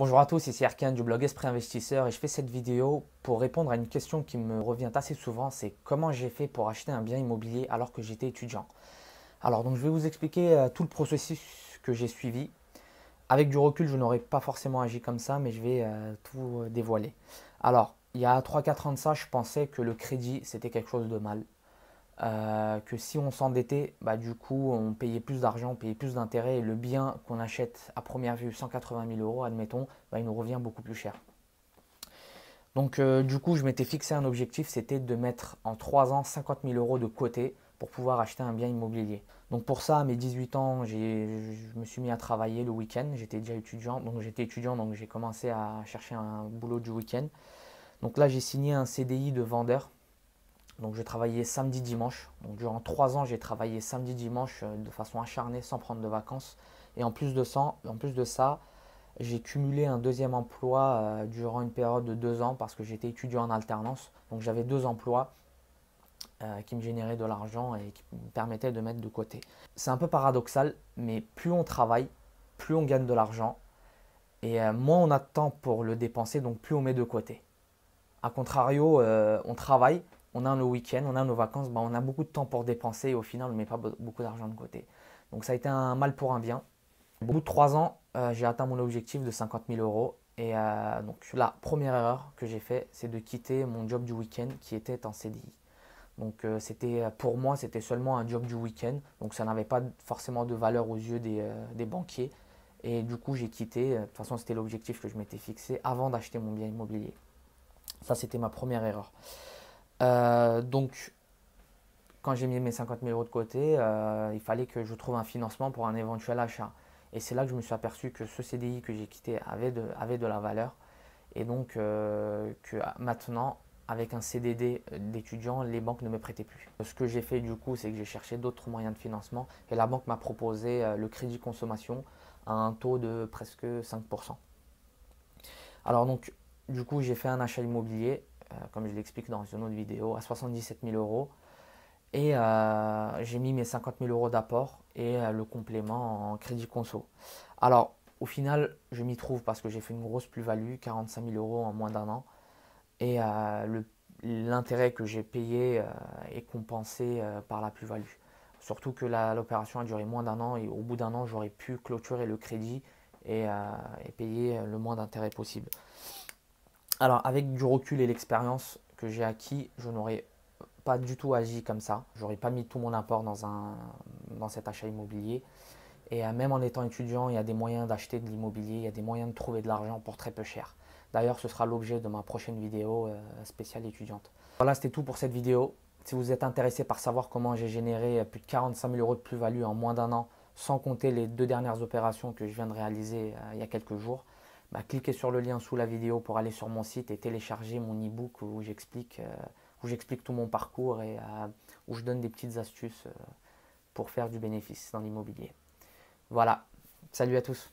Bonjour à tous, ici Erkan du blog Esprit Investisseur et je fais cette vidéo pour répondre à une question qui me revient assez souvent, c'est comment j'ai fait pour acheter un bien immobilier alors que j'étais étudiant. Alors donc je vais vous expliquer tout le processus que j'ai suivi. Avec du recul, je n'aurais pas forcément agi comme ça, mais je vais tout dévoiler. Alors, il y a 3-4 ans de ça, je pensais que le crédit c'était quelque chose de mal. Que si on s'endettait, du coup, on payait plus d'argent, on payait plus d'intérêts et le bien qu'on achète à première vue 180 000 euros, admettons, il nous revient beaucoup plus cher. Donc, du coup, je m'étais fixé un objectif, c'était de mettre en 3 ans 50 000 euros de côté pour pouvoir acheter un bien immobilier. Donc, pour ça, à mes 18 ans, je me suis mis à travailler le week-end. J'étais déjà étudiant, donc j'ai commencé à chercher un boulot du week-end. Donc là, j'ai signé un CDI de vendeur. Donc je travaillais samedi, dimanche. Donc durant 3 ans, j'ai travaillé samedi, dimanche de façon acharnée sans prendre de vacances. Et en plus de ça, j'ai cumulé un deuxième emploi durant une période de 2 ans parce que j'étais étudiant en alternance. Donc j'avais 2 emplois qui me généraient de l'argent et qui me permettaient de mettre de côté. C'est un peu paradoxal, mais plus on travaille, plus on gagne de l'argent. Et moins on a de temps pour le dépenser, donc plus on met de côté. A contrario, on travaille, on a nos week-ends, on a nos vacances, on a beaucoup de temps pour dépenser et au final, on ne met pas beaucoup d'argent de côté. Donc ça a été un mal pour un bien. Au bout de 3 ans, j'ai atteint mon objectif de 50 000 euros. Et donc la première erreur que j'ai fait, c'est de quitter mon job du week-end qui était en CDI. Donc pour moi, c'était seulement un job du week-end. Donc ça n'avait pas forcément de valeur aux yeux des banquiers. Et du coup, j'ai quitté. De toute façon, c'était l'objectif que je m'étais fixé avant d'acheter mon bien immobilier. Ça, c'était ma première erreur. Donc, quand j'ai mis mes 50 000 euros de côté, il fallait que je trouve un financement pour un éventuel achat. Et c'est là que je me suis aperçu que ce CDI que j'ai quitté avait de la valeur. Et donc, que maintenant, avec un CDD d'étudiant, les banques ne me prêtaient plus. Ce que j'ai fait du coup, c'est que j'ai cherché d'autres moyens de financement. Et la banque m'a proposé le crédit consommation à un taux de presque 5%. Alors donc, du coup, j'ai fait un achat immobilier, comme je l'explique dans une autre vidéo, à 77 000 euros. Et j'ai mis mes 50 000 euros d'apport et le complément en crédit conso. Alors, au final, je m'y trouve parce que j'ai fait une grosse plus-value, 45 000 euros en moins d'un an. Et l'intérêt que j'ai payé est compensé par la plus-value. Surtout que l'opération a duré moins d'un an et au bout d'un an, j'aurais pu clôturer le crédit et payer le moins d'intérêt possible. Alors, avec du recul et l'expérience que j'ai acquis, je n'aurais pas du tout agi comme ça. J'aurais pas mis tout mon apport dans cet achat immobilier. Et même en étant étudiant, il y a des moyens d'acheter de l'immobilier, il y a des moyens de trouver de l'argent pour très peu cher. D'ailleurs, ce sera l'objet de ma prochaine vidéo spéciale étudiante. Voilà, c'était tout pour cette vidéo. Si vous êtes intéressé par savoir comment j'ai généré plus de 45 000 euros de plus-value en moins d'un an, sans compter les 2 dernières opérations que je viens de réaliser il y a quelques jours, cliquez sur le lien sous la vidéo pour aller sur mon site et télécharger mon e-book où j'explique tout mon parcours et où je donne des petites astuces pour faire du bénéfice dans l'immobilier. Voilà, salut à tous.